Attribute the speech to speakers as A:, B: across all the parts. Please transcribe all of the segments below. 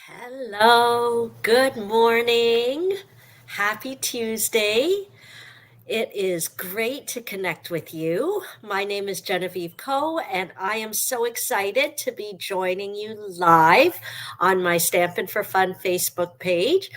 A: Hello, good morning. Happy Tuesday. It is great to connect with you. My name is Genevieve Coe, and I am so excited to be joining you live on my Stampin' for Fun Facebook page.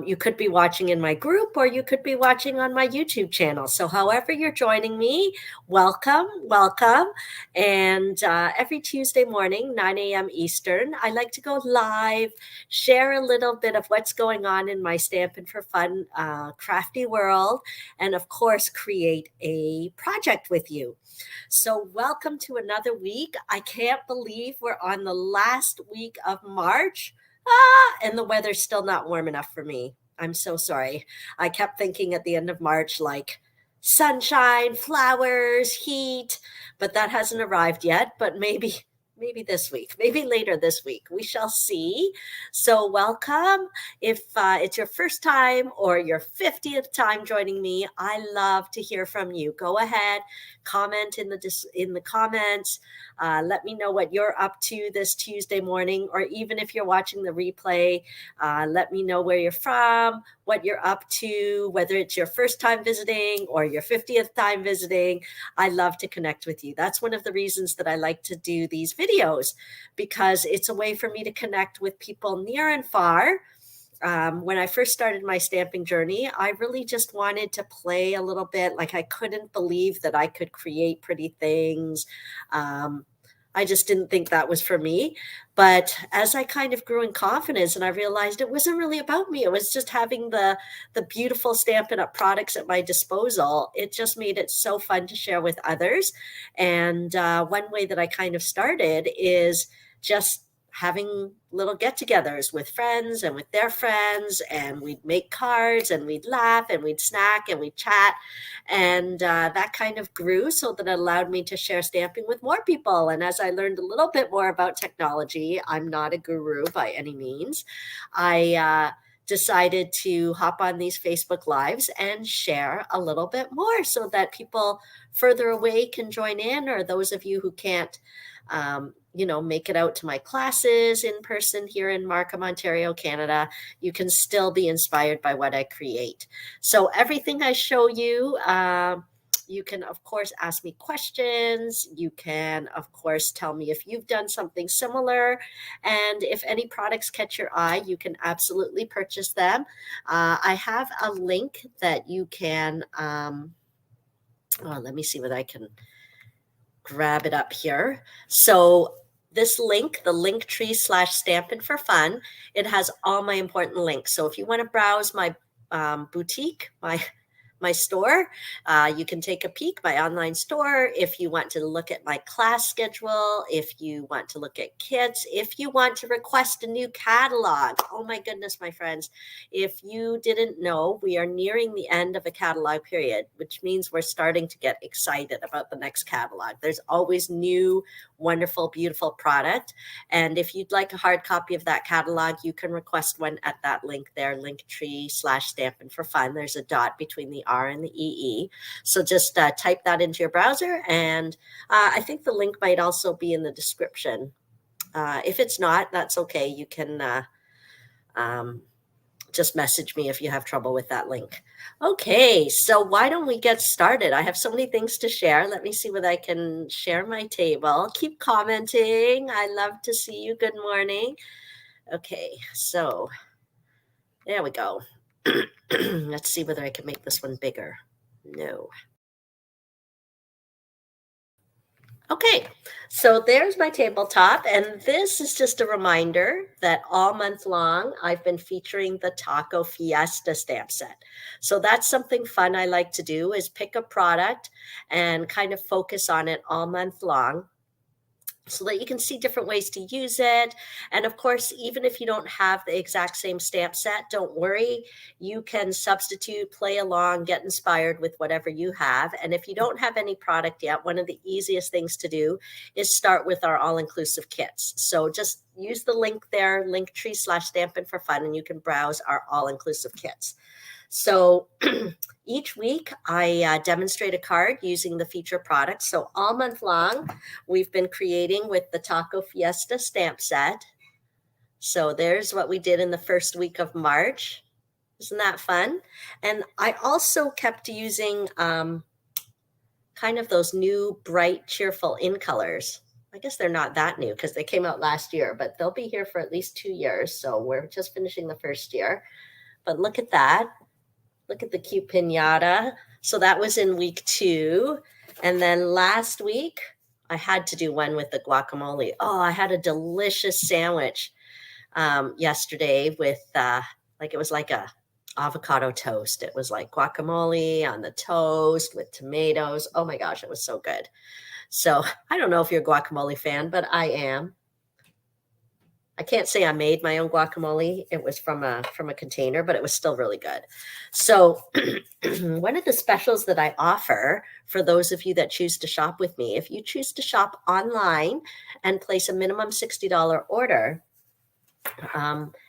A: You could be watching in my group or you could be watching on my YouTube channel. So, however, you're joining me, welcome, welcome. And every Tuesday morning, 9 a.m. Eastern, I like to go live, share a little bit of what's going on in my Stampin' for Fun crafty world, and of course, create a project with you. So, welcome to another week. I can't believe we're on the last week of March. And the weather's still not warm enough for me. I'm so sorry. I kept thinking at the end of March, like sunshine, flowers, heat, but that hasn't arrived yet. But maybe this week, maybe later this week. We shall see. So, welcome. If it's your first time or your 50th time joining me, I love to hear from you. Go ahead, comment in the comments. Let me know what you're up to this Tuesday morning, or even if you're watching the replay, let me know where you're from, what you're up to, whether it's your first time visiting or your 50th time visiting. I love to connect with you. That's one of the reasons that I like to do these videos, because it's a way for me to connect with people near and far. When I first started my stamping journey, I really just wanted to play a little bit. Like, I couldn't believe that I could create pretty things. I just didn't think that was for me. But as I kind of grew in confidence and I realized it wasn't really about me, it was just having the beautiful Stampin' Up! Products at my disposal. It just made it so fun to share with others. And one way that I kind of started is just having little get-togethers with friends and with their friends, and we'd make cards and we'd laugh and we'd snack and we'd chat, and that kind of grew, so that it allowed me to share stamping with more people. And as I learned a little bit more about technology, I'm not a guru by any means, I decided to hop on these Facebook Lives and share a little bit more, so that people further away can join in, or those of you who can't make it out to my classes in person here in Markham, Ontario, Canada, you can still be inspired by what I create. So everything I show you, you can, of course, ask me questions. You can, of course, tell me if you've done something similar. And if any products catch your eye, you can absolutely purchase them. I have a link that you can, let me see whether I can grab it up here. So this link, the Linktree/Stampin' for Fun, it has all my important links. So if you want to browse my boutique, my store, you can take a peek, my online store. If you want to look at my class schedule, if you want to look at kits, if you want to request a new catalog. Oh my goodness, my friends. If you didn't know, we are nearing the end of a catalog period, which means we're starting to get excited about the next catalog. There's always new, wonderful, beautiful product. And if you'd like a hard copy of that catalog, you can request one at that link there, Linktree/Stampin' for Fun. There's a dot between the R and the EE. So just type that into your browser, and I think the link might also be in the description. If it's not, that's okay. You can just message me if you have trouble with that link. Okay, so why don't we get started? I have so many things to share. Let me see whether I can share my table. Keep commenting. I love to see you. Good morning. Okay, so there we go. Let's see whether I can make this one bigger. No. Okay, so there's my tabletop, and this is just a reminder that all month long I've been featuring the Taco Fiesta stamp set. So that's something fun I like to do, is pick a product and kind of focus on it all month long, so that you can see different ways to use it. And of course, even if you don't have the exact same stamp set, don't worry. You can substitute, play along, get inspired with whatever you have. And if you don't have any product yet, one of the easiest things to do is start with our all-inclusive kits. So just use the link there, Linktree/Stampin' for Fun, and you can browse our all-inclusive kits. So each week I demonstrate a card using the feature products. So all month long, we've been creating with the Taco Fiesta stamp set. So there's what we did in the first week of March. Isn't that fun? And I also kept using kind of those new bright, cheerful in colors. I guess they're not that new because they came out last year, but they'll be here for at least 2 years. So we're just finishing the first year. But look at that. Look at the cute piñata. So that was in week 2. And then last week, I had to do one with the guacamole. Oh, I had a delicious sandwich yesterday with it was like a avocado toast. It was like guacamole on the toast with tomatoes. Oh my gosh, it was so good. So I don't know if you're a guacamole fan, but I am. I can't say I made my own guacamole. It was from a container, but it was still really good. So one of the specials that I offer for those of you that choose to shop with me, if you choose to shop online and place a minimum $60 order,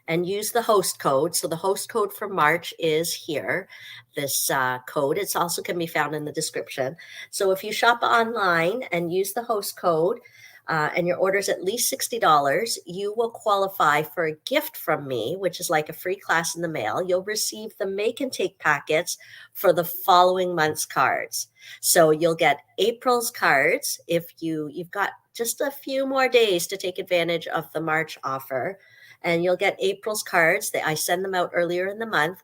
A: and use the host code. So the host code for March is here. This code, it's also can be found in the description. So if you shop online and use the host code and your order is at least $60, you will qualify for a gift from me, which is like a free class in the mail. You'll receive the make and take packets for the following month's cards. So you'll get April's cards if you've got just a few more days to take advantage of the March offer. And you'll get April's cards. I send them out earlier in the month,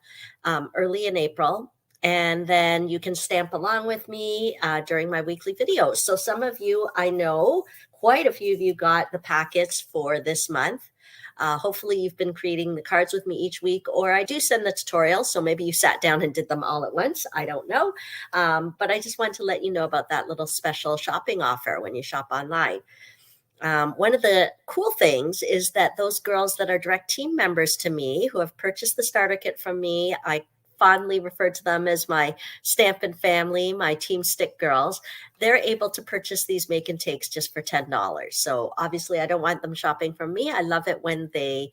A: early in April. And then you can stamp along with me during my weekly videos. So some of you, I know, quite a few of you got the packets for this month. Hopefully you've been creating the cards with me each week, or I do send the tutorials. So maybe you sat down and did them all at once. I don't know. But I just want to let you know about that little special shopping offer when you shop online. One of the cool things is that those girls that are direct team members to me who have purchased the starter kit from me, I fondly refer to them as my Stampin' family, my Team Stick girls. They're able to purchase these make and takes just for $10. So obviously I don't want them shopping from me. I love it when they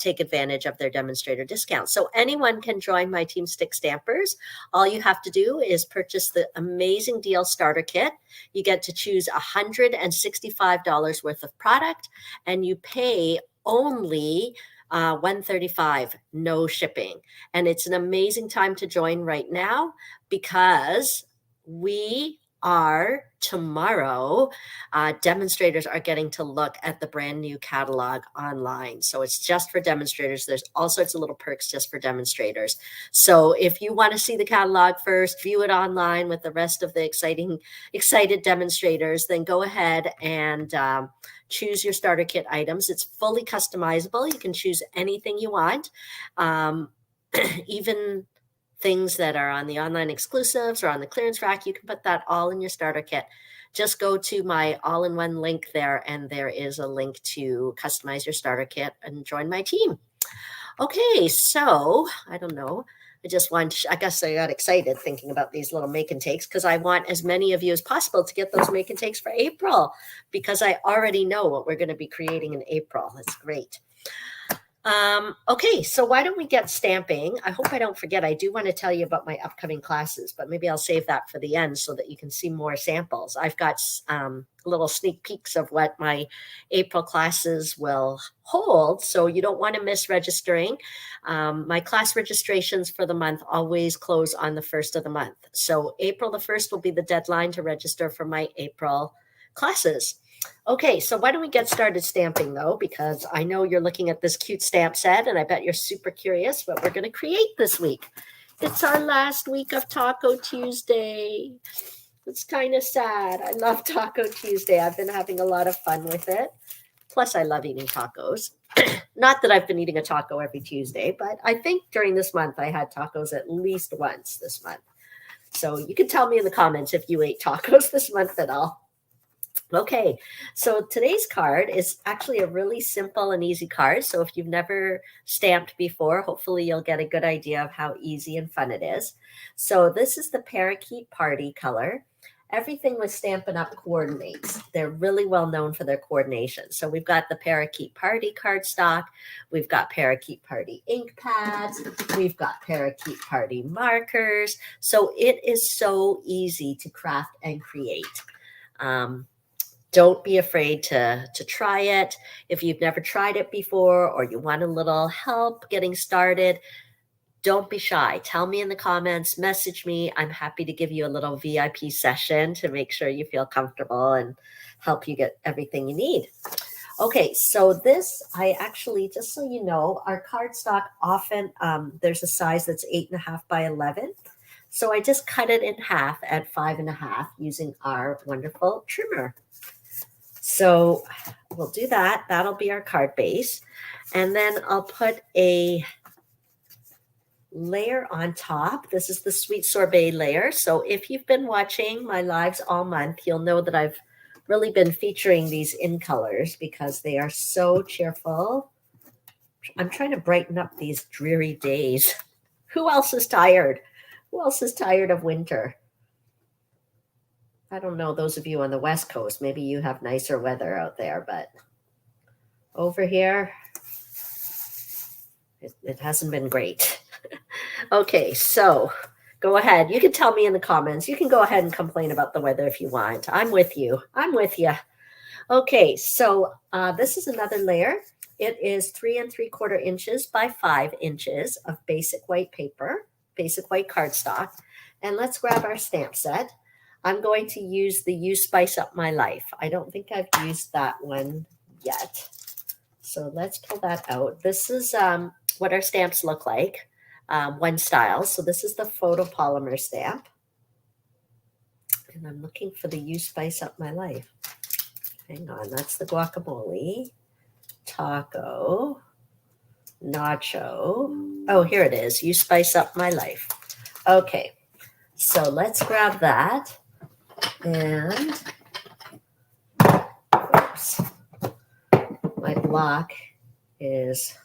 A: take advantage of their demonstrator discount. So anyone can join my Team Stick stampers. All you have to do is purchase the amazing deal starter kit. You get to choose $165 worth of product, and you pay only $135, no shipping. And it's an amazing time to join right now because we are tomorrow, demonstrators are getting to look at the brand new catalog online. So it's just for demonstrators. There's all sorts of little perks just for demonstrators. So if you want to see the catalog first, view it online with the rest of the excited demonstrators, then go ahead and choose your starter kit items. It's fully customizable. You can choose anything you want, even things that are on the online exclusives or on the clearance rack. You can put that all in your starter kit. Just go to my all-in-one link there, and there is a link to customize your starter kit and join my team. Okay, so I don't know. I guess I got excited thinking about these little make and takes because I want as many of you as possible to get those make and takes for April, because I already know what we're going to be creating in April. That's great. Okay, so why don't we get stamping? I hope I don't forget. I do want to tell you about my upcoming classes, but maybe I'll save that for the end so that you can see more samples. I've got little sneak peeks of what my April classes will hold, so you don't want to miss registering. My class registrations for the month always close on the 1st of the month. So April the 1st will be the deadline to register for my April classes. Okay, so why don't we get started stamping, though, because I know you're looking at this cute stamp set, and I bet you're super curious what we're going to create this week. It's our last week of Taco Tuesday. It's kind of sad. I love Taco Tuesday. I've been having a lot of fun with it. Plus, I love eating tacos. Not that I've been eating a taco every Tuesday, but I think during this month I had tacos at least once this month. So you can tell me in the comments if you ate tacos this month at all. Okay, so today's card is actually a really simple and easy card. So if you've never stamped before, hopefully you'll get a good idea of how easy and fun it is. So this is the Parakeet Party color. Everything with Stampin' Up! Coordinates. They're really well known for their coordination. So we've got the Parakeet Party cardstock. We've got Parakeet Party ink pads. We've got Parakeet Party markers. So it is so easy to craft and create. don't be afraid to try it. If you've never tried it before or you want a little help getting started, don't be shy. Tell me in the comments, message me. I'm happy to give you a little VIP session to make sure you feel comfortable and help you get everything you need. Okay, so this, I actually, just so you know, our cardstock often, there's a size that's 8.5 by 11. So I just cut it in half at 5.5 using our wonderful trimmer. So we'll do that. That'll be our card base. And then I'll put a layer on top. This is the sweet sorbet layer. So if you've been watching my lives all month, you'll know that I've really been featuring these in colors because they are so cheerful. I'm trying to brighten up these dreary days. Who else is tired? Who else is tired of winter? I don't know, those of you on the West Coast, maybe you have nicer weather out there, but over here, it hasn't been great. Okay, so go ahead. You can tell me in the comments. You can go ahead and complain about the weather if you want. I'm with you. I'm with you. Okay, so this is another layer. It is 3 3/4 inches by 5 inches of basic white paper, basic white cardstock. And let's grab our stamp set. I'm going to use the You Spice Up My Life. I don't think I've used that one yet. So let's pull that out. This is what our stamps look like, one style. So this is the photopolymer stamp. And I'm looking for the You Spice Up My Life. Hang on, that's the guacamole, taco, nacho. Oh, here it is. You Spice Up My Life. Okay, so let's grab that. And oops, my block is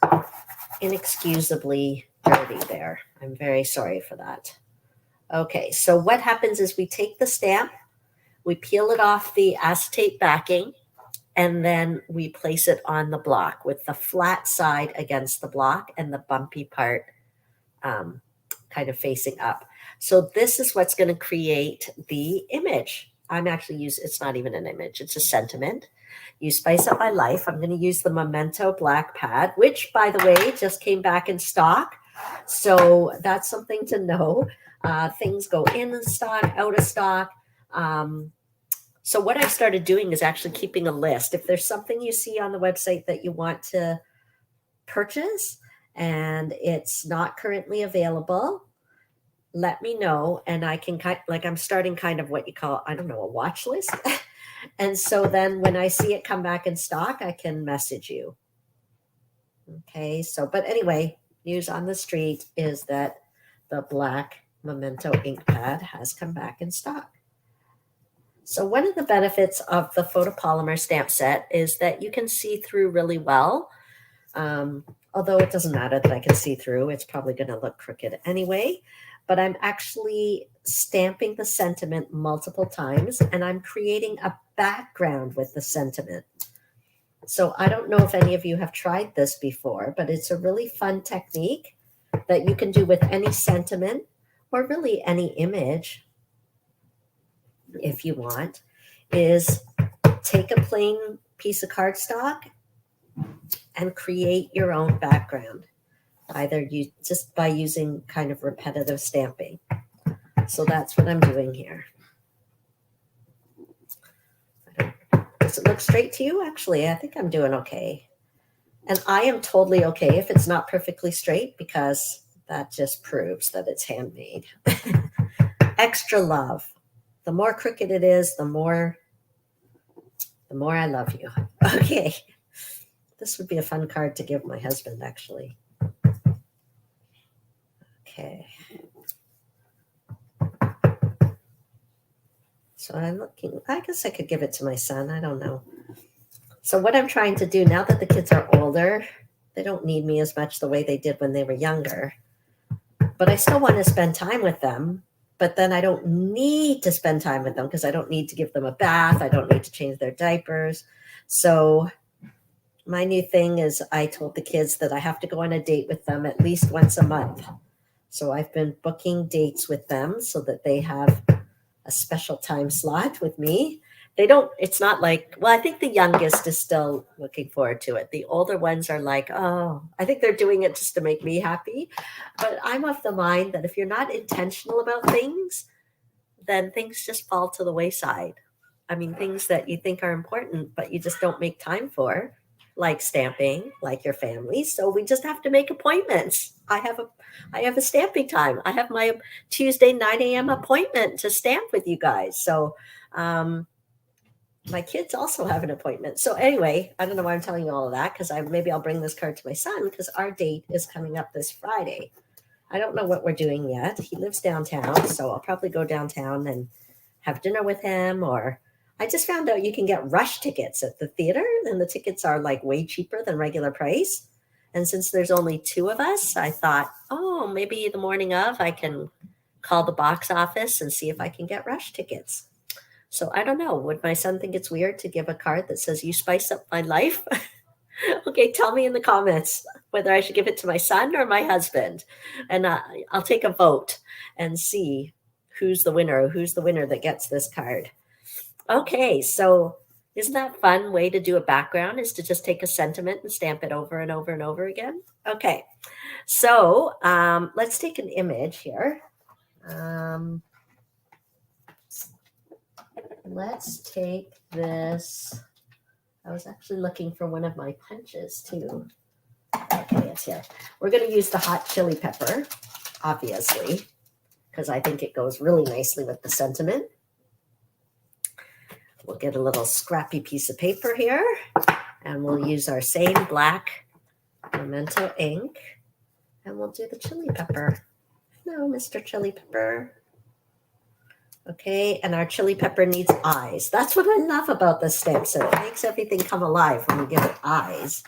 A: inexcusably dirty there. I'm very sorry for that. Okay, so what happens is we take the stamp, we peel it off the acetate backing, and then we place it on the block with the flat side against the block and the bumpy part kind of facing up. So this is what's going to create the image. I'm actually using, it's not even an image, it's a sentiment. You Spice Up My Life. I'm going to use the Memento black pad, which, by the way, just came back in stock. So that's something to know. Things go in stock, out of stock. So what I've started doing is actually keeping a list. If there's something you see on the website that you want to purchase and it's not currently available, let me know, and I can I'm starting kind of what you call, I don't know, a watch list. And so then when I see it come back in stock, I can message you. Okay, so, but anyway, news on the street is that the black Memento ink pad has come back in stock. So one of the benefits of the photopolymer stamp set is that you can see through really well. Although it doesn't matter that I can see through, it's probably going to look crooked anyway. But I'm actually stamping the sentiment multiple times, and I'm creating a background with the sentiment. So I don't know if any of you have tried this before, but it's a really fun technique that you can do with any sentiment or really any image, if you want, is take a plain piece of cardstock and create your own background, either just by using kind of repetitive stamping. So that's what I'm doing here. Does it look straight to you? Actually, I think I'm doing okay. And I am totally okay if it's not perfectly straight, because that just proves that it's handmade. Extra love. The more crooked it is, the more I love you. Okay. This would be a fun card to give my husband, actually. Okay. So I'm looking, I guess I could give it to my son. I don't know. So what I'm trying to do now that the kids are older, they don't need me as much the way they did when they were younger. But I still want to spend time with them. But then I don't need to spend time with them because I don't need to give them a bath. I don't need to change their diapers. So my new thing is I told the kids that I have to go on a date with them at least once a month. So I've been booking dates with them so that they have a special time slot with me. they don't, it's not like, well, I think the youngest is still looking forward to it. The older ones are like, oh, I think they're doing it just to make me happy. But I'm of the mind that if you're not intentional about things, then things just fall to the wayside. I mean, things that you think are important, but you just don't make time for, like stamping, like your family. So we just have to make appointments. I have a stamping time. I have my Tuesday 9 a.m. appointment to stamp with you guys. So my kids also have an appointment. So anyway, I don't know why I'm telling you all of that, because maybe I'll bring this card to my son, because our date is coming up this Friday. I don't know what we're doing yet. He lives downtown, so I'll probably go downtown and have dinner with him. Or I just found out you can get rush tickets at the theater, and the tickets are like way cheaper than regular price. And since there's only 2 of us, I thought, oh, maybe the morning of I can call the box office and see if I can get rush tickets. So I don't know. Would my son think it's weird to give a card that says, "You spice up my life"? Okay, tell me in the comments whether I should give it to my son or my husband. And I'll take a vote and see who's the winner that gets this card. Okay, so isn't that a fun way to do a background, is to just take a sentiment and stamp it over and over and over again? Okay, so let's take an image here. Let's take this. I was actually looking for one of my punches too. Okay, it's here. We're going to use the hot chili pepper, obviously, because I think it goes really nicely with the sentiment. We'll get a little scrappy piece of paper here, and we'll use our same black Memento ink, and we'll do the chili pepper. No, Mr. Chili Pepper. Okay, and our chili pepper needs eyes. That's what I love about this stamp set. It makes everything come alive when we give it eyes.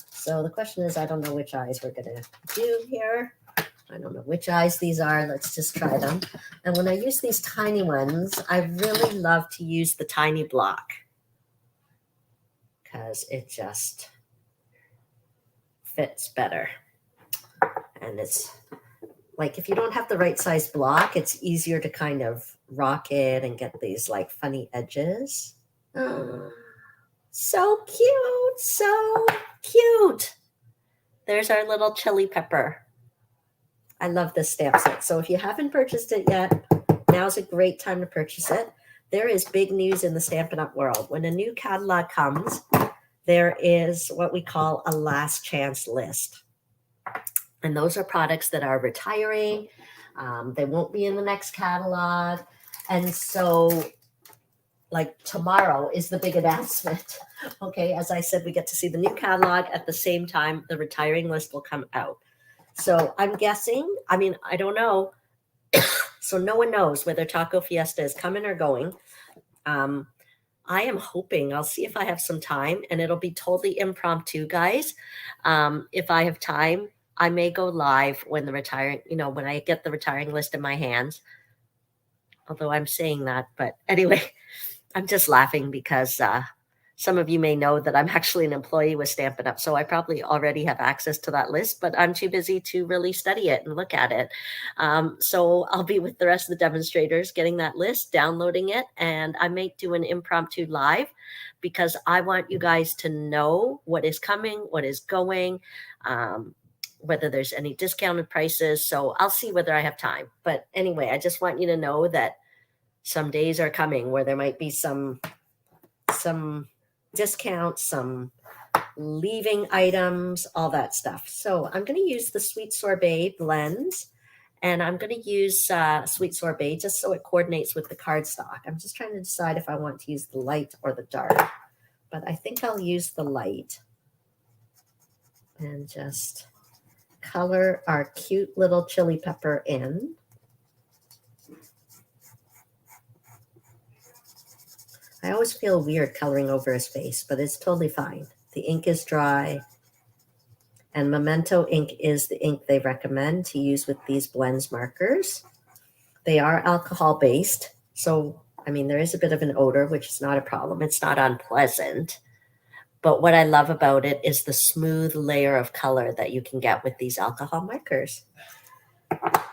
A: So the question is, I don't know which eyes we're going to do here. I don't know which eyes these are. Let's just try them. And when I use these tiny ones, I really love to use the tiny block, because it just fits better. And it's like, if you don't have the right size block, it's easier to kind of rock it and get these like funny edges. Oh, so cute. So cute. There's our little chili pepper. I love this stamp set. So if you haven't purchased it yet, now's a great time to purchase it. There is big news in the Stampin' Up! World. When a new catalog comes, there is what we call a last chance list. And those are products that are retiring. They won't be in the next catalog. And so, like, tomorrow is the big announcement. Okay, as I said, we get to see the new catalog at the same time the retiring list will come out. So I'm guessing, I mean, I don't know. So no one knows whether Taco Fiesta is coming or going. I am hoping, I'll see if I have some time, and it'll be totally impromptu, guys. If I have time, I may go live when the retiring, when I get the retiring list in my hands. Although I'm saying that, but anyway, I'm just laughing because some of you may know that I'm actually an employee with Stampin' Up! So I probably already have access to that list, but I'm too busy to really study it and look at it. So I'll be with the rest of the demonstrators getting that list, downloading it, and I may do an impromptu live because I want you guys to know what is coming, what is going, whether there's any discounted prices. So I'll see whether I have time. But anyway, I just want you to know that some days are coming where there might be some discounts, some leaving items, all that stuff. So I'm going to use the Sweet Sorbet blends, and I'm going to use Sweet Sorbet just so it coordinates with the cardstock. I'm just trying to decide if I want to use the light or the dark, but I think I'll use the light and just color our cute little chili pepper in. I always feel weird coloring over his face, but it's totally fine. The ink is dry, and Memento ink is the ink they recommend to use with these blends markers. They are alcohol-based, so, I mean, there is a bit of an odor, which is not a problem. It's not unpleasant. But what I love about it is the smooth layer of color that you can get with these alcohol markers.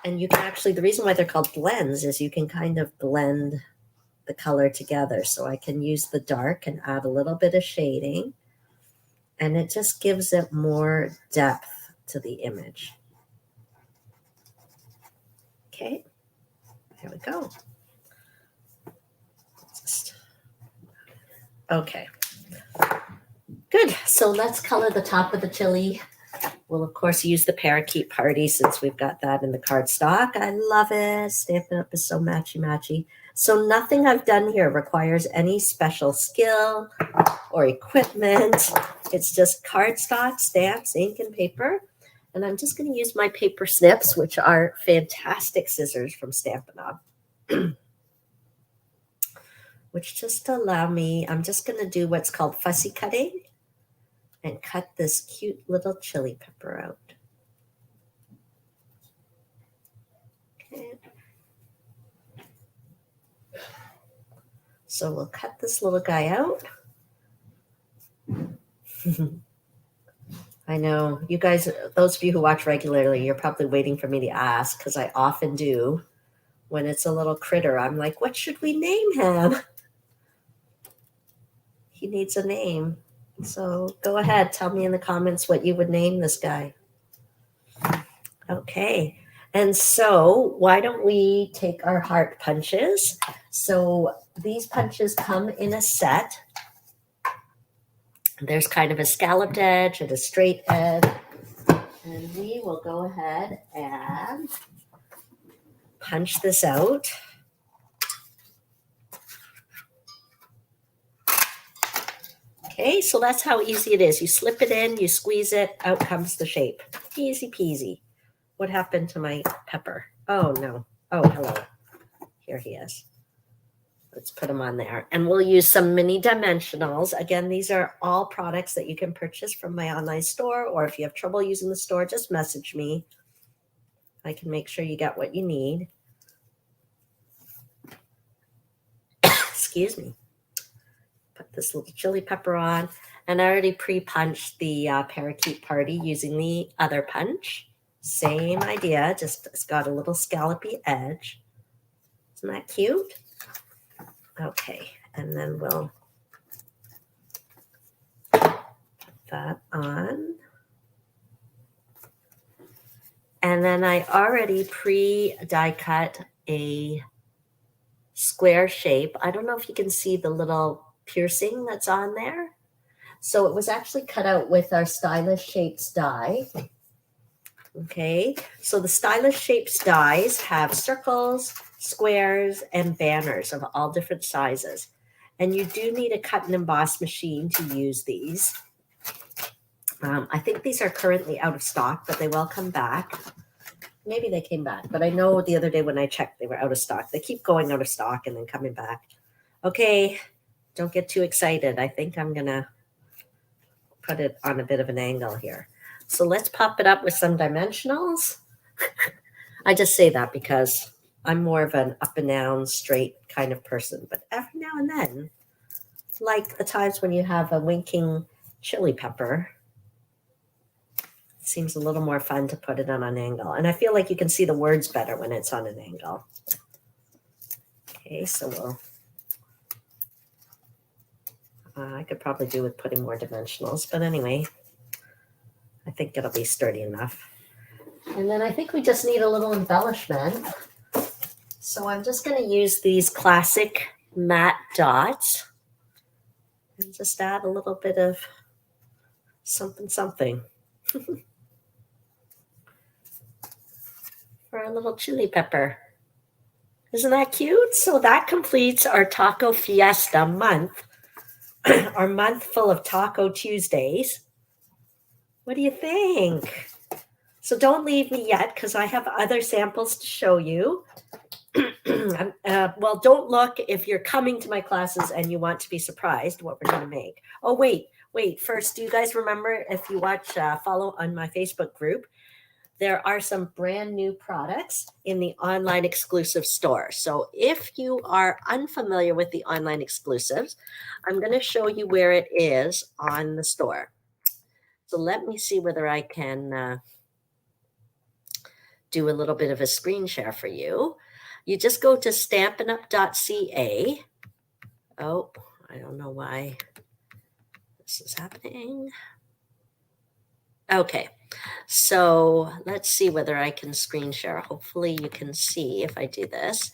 A: And you can actually, the reason why they're called blends is you can kind of blend the color together. So I can use the dark and add a little bit of shading, and it just gives it more depth to the image. Okay, there we go. Okay, good. So let's color the top of the chili. We'll, of course, use the Parakeet Party since we've got that in the cardstock. I love it. Stampin' Up! Is so matchy-matchy. So nothing I've done here requires any special skill or equipment. It's just cardstock, stamps, ink, and paper. And I'm just going to use my paper snips, which are fantastic scissors from Stampin' Up! Which just allow me, I'm just going to do what's called fussy cutting and cut this cute little chili pepper out. Okay. So we'll cut this little guy out. I know you guys, those of you who watch regularly, you're probably waiting for me to ask, because I often do. When it's a little critter, I'm like, what should we name him? He needs a name. So go ahead, tell me in the comments what you would name this guy. Okay, and so why don't we take our heart punches? So these punches come in a set. There's kind of a scalloped edge and a straight edge. And we will go ahead and punch this out. Okay, so that's how easy it is. You slip it in, you squeeze it, out comes the shape. Easy peasy. What happened to my pepper? Oh, no. Oh, hello. Here he is. Let's put him on there. And we'll use some mini dimensionals. Again, these are all products that you can purchase from my online store, or if you have trouble using the store, just message me. I can make sure you get what you need. Excuse me. Put this little chili pepper on, and I already pre-punched the Parakeet Party using the other punch. Same idea, just it's got a little scallopy edge. Isn't that cute? Okay, and then we'll put that on. And then I already pre-die cut a square shape. I don't know if you can see the little piercing that's on there. So it was actually cut out with our Stylish Shapes die. Okay, so the Stylish Shapes dies have circles, squares, and banners of all different sizes. And you do need a cut and emboss machine to use these. I think these are currently out of stock, but they will come back. Maybe they came back, but I know the other day when I checked, they were out of stock. They keep going out of stock and then coming back. Okay, don't get too excited. I think I'm going to put it on a bit of an angle here. So let's pop it up with some dimensionals. I just say that because I'm more of an up and down, straight kind of person. But every now and then, like the times when you have a winking chili pepper, it seems a little more fun to put it on an angle. And I feel like you can see the words better when it's on an angle. Okay, so we'll... I could probably do with putting more dimensionals, but anyway, I think it'll be sturdy enough. And then I think we just need a little embellishment. So I'm just going to use these classic matte dots and just add a little bit of something, something for our little chili pepper. Isn't that cute? So that completes our Taco Fiesta month. Our month full of Taco Tuesdays. What do you think? So don't leave me yet because I have other samples to show you. Well, don't look if you're coming to my classes and you want to be surprised what we're going to make. Oh, wait. First, do you guys remember if you watch, follow on my Facebook group, there are some brand new products in the online exclusive store. So if you are unfamiliar with the online exclusives, I'm going to show you where it is on the store. So let me see whether I can do a little bit of a screen share for you. You just go to stampinup.ca Oh, I don't know why this is happening. Okay, so let's see whether I can screen share. Hopefully you can see if I do this.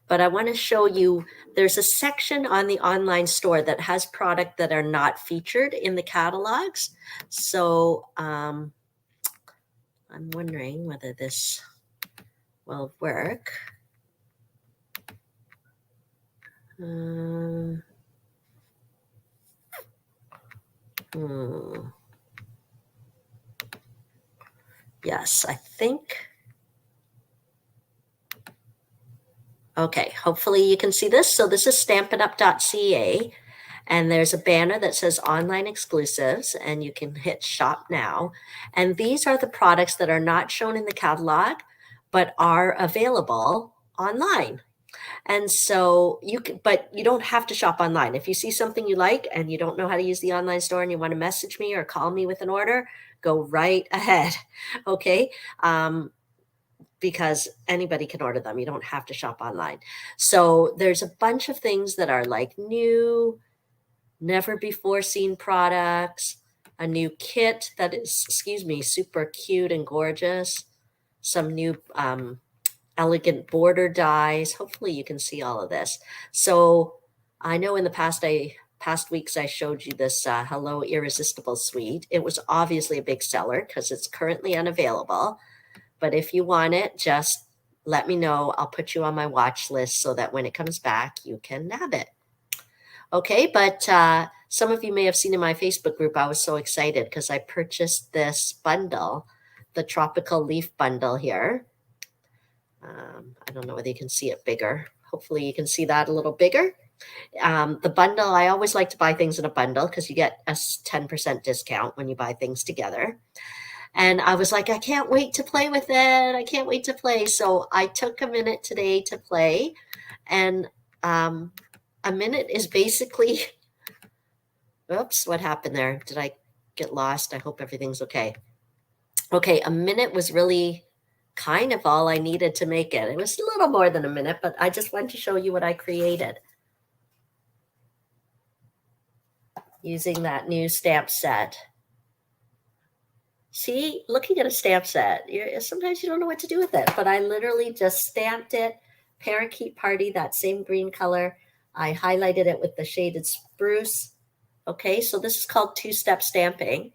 A: But I want to show you, there's a section on the online store that has product that are not featured in the catalogs. So I'm wondering whether this will work. Yes, I think. Okay, hopefully you can see this. So this is stampinup.ca, and there's a banner that says online exclusives, and you can hit shop now. And these are the products that are not shown in the catalog, but are available online. And so but you don't have to shop online. If you see something you like and you don't know how to use the online store and you want to message me or call me with an order, go right ahead. Okay. Because anybody can order them. You don't have to shop online. So there's a bunch of things that are like new, never before seen products, a new kit that is, super cute and gorgeous, some new elegant border dies. Hopefully you can see all of this. So I know in the past weeks I showed you this Hello Irresistible suite. It was obviously a big seller because it's currently unavailable. But if you want it, just let me know. I'll put you on my watch list so that when it comes back, you can nab it. Okay, but some of you may have seen in my Facebook group, I was so excited because I purchased this bundle, the Tropical Leaf Bundle here. I don't know whether you can see it bigger. Hopefully you can see that a little bigger. The bundle, I always like to buy things in a bundle because you get a 10% discount when you buy things together. And I was like, I can't wait to play with it. I can't wait to play. So I took a minute today to play. And a minute is basically, oops, what happened there? Did I get lost? I hope everything's okay. Okay, a minute was really kind of all I needed to make it. It was a little more than a minute, but I just wanted to show you what I created using that new stamp set. See, looking at a stamp set, sometimes you don't know what to do with it, but I literally just stamped it, Parakeet Party, that same green color. I highlighted it with the shaded spruce. Okay, so this is called two-step stamping,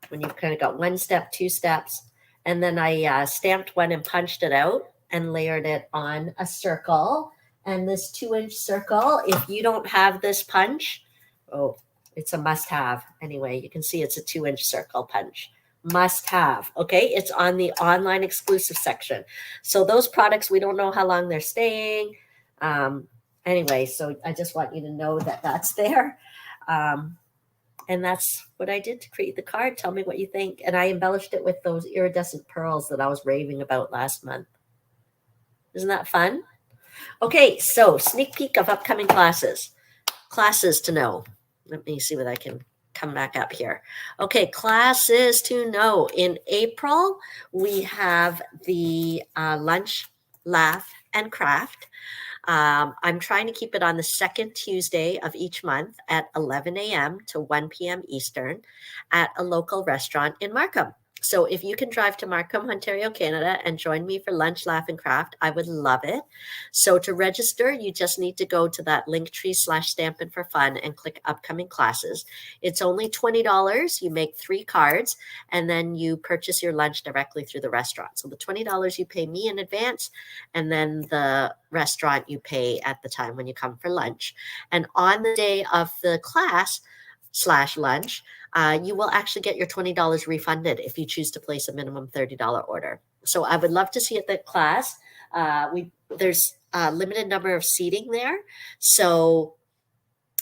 A: when you've kind of got one step, two steps, and then I stamped one and punched it out and layered it on a circle. And this 2-inch circle, if you don't have this punch, oh, it's a must-have. Anyway, you can see it's a 2-inch circle punch. Must-have. Okay, it's on the online exclusive section. So those products, we don't know how long they're staying. Anyway, so I just want you to know that that's there. And that's what I did to create the card. Tell me what you think. And I embellished it with those iridescent pearls that I was raving about last month. Isn't that fun? Okay, so sneak peek of upcoming classes. Classes to know. Let me see whether I can come back up here. Okay, classes to know. In April, we have the Lunch, Laugh, and Craft. I'm trying to keep it on the second Tuesday of each month at 11 a.m. to 1 p.m. Eastern at a local restaurant in Markham. So if you can drive to Markham, Ontario, Canada, and join me for Lunch, Laugh, and Craft, I would love it. So to register, you just need to go to that Linktree/Stampin' for Fun and click upcoming classes. It's only $20. You make 3 cards, and then you purchase your lunch directly through the restaurant. So the $20 you pay me in advance, and then the restaurant you pay at the time when you come for lunch. And on the day of the class/lunch, you will actually get your $20 refunded if you choose to place a minimum $30 order. So I would love to see you at the class. There's a limited number of seating there. So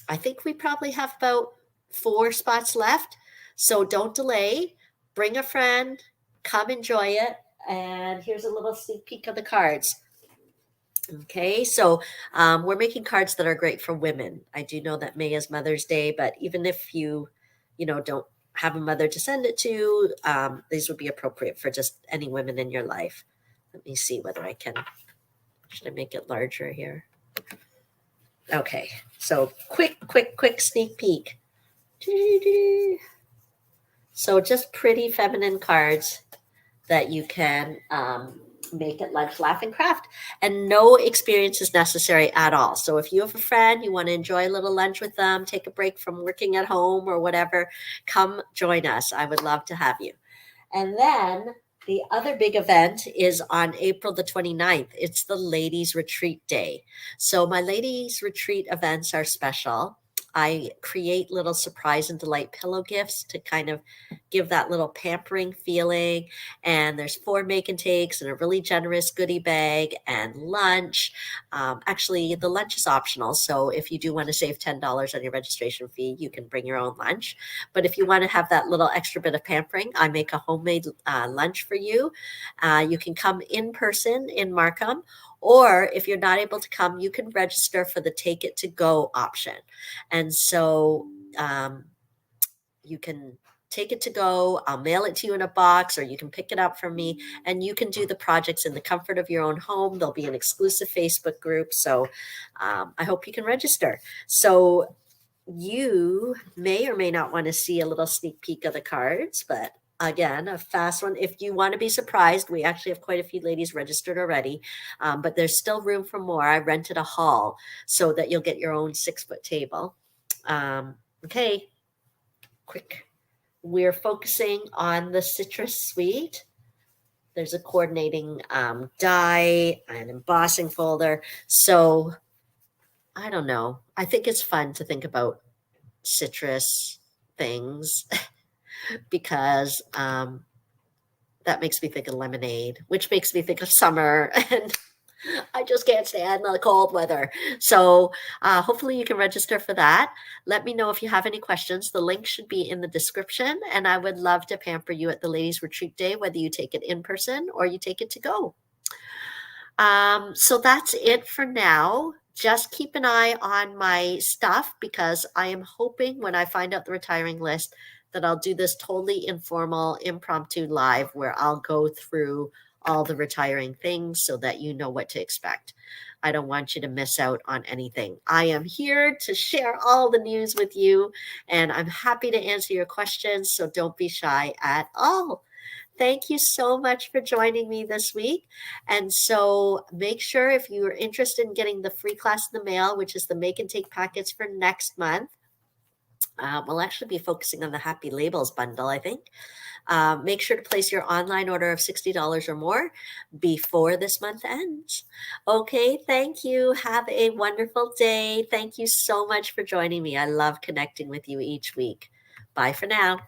A: I think we probably have about 4 spots left. So don't delay. Bring a friend. Come enjoy it. And here's a little sneak peek of the cards. Okay, so we're making cards that are great for women. I do know that May is Mother's Day, but even if you don't have a mother to send it to, these would be appropriate for just any women in your life. Let me see whether I can, should I make it larger here? Okay, so quick sneak peek. So just pretty feminine cards that you can make at lunch, laugh, and craft. And no experience is necessary at all. So if you have a friend, you want to enjoy a little lunch with them, take a break from working at home or whatever, come join us. I would love to have you. And then the other big event is on April the 29th. It's the Ladies Retreat Day. So my Ladies Retreat events are special. I create little surprise and delight pillow gifts to kind of give that little pampering feeling. And there's 4 make and takes and a really generous goodie bag and lunch. Actually, the lunch is optional. So if you do want to save $10 on your registration fee, you can bring your own lunch. But if you want to have that little extra bit of pampering, I make a homemade lunch for you. You can come in person in Markham, or if you're not able to come, you can register for the Take It to Go option. And so you can take it to go. I'll mail it to you in a box, or you can pick it up from me, and you can do the projects in the comfort of your own home. There'll be an exclusive Facebook group. So I hope you can register. So you may or may not want to see a little sneak peek of the cards, but again, a fast one. If you want to be surprised, we actually have quite a few ladies registered already, but there's still room for more. I rented a hall so that you'll get your own 6-foot table. Okay, quick. We're focusing on the citrus suite. There's a coordinating die, an embossing folder. So I don't know. I think it's fun to think about citrus things because that makes me think of lemonade, which makes me think of summer, and I just can't stand the cold weather. So hopefully you can register for that. Let me know if you have any questions. The link should be in the description, and I would love to pamper you at the Ladies Retreat Day, whether you take it in person or you take it to go. So that's it for now. Just keep an eye on my stuff, because I am hoping when I find out the retiring list that I'll do this totally informal, impromptu live where I'll go through all the retiring things so that you know what to expect. I don't want you to miss out on anything. I am here to share all the news with you, and I'm happy to answer your questions, so don't be shy at all. Thank you so much for joining me this week. And so make sure, if you are interested in getting the free class in the mail, which is the make and take packets for next month, we'll actually be focusing on the Happy Labels bundle, I think. Make sure to place your online order of $60 or more before this month ends. Okay, thank you. Have a wonderful day. Thank you so much for joining me. I love connecting with you each week. Bye for now.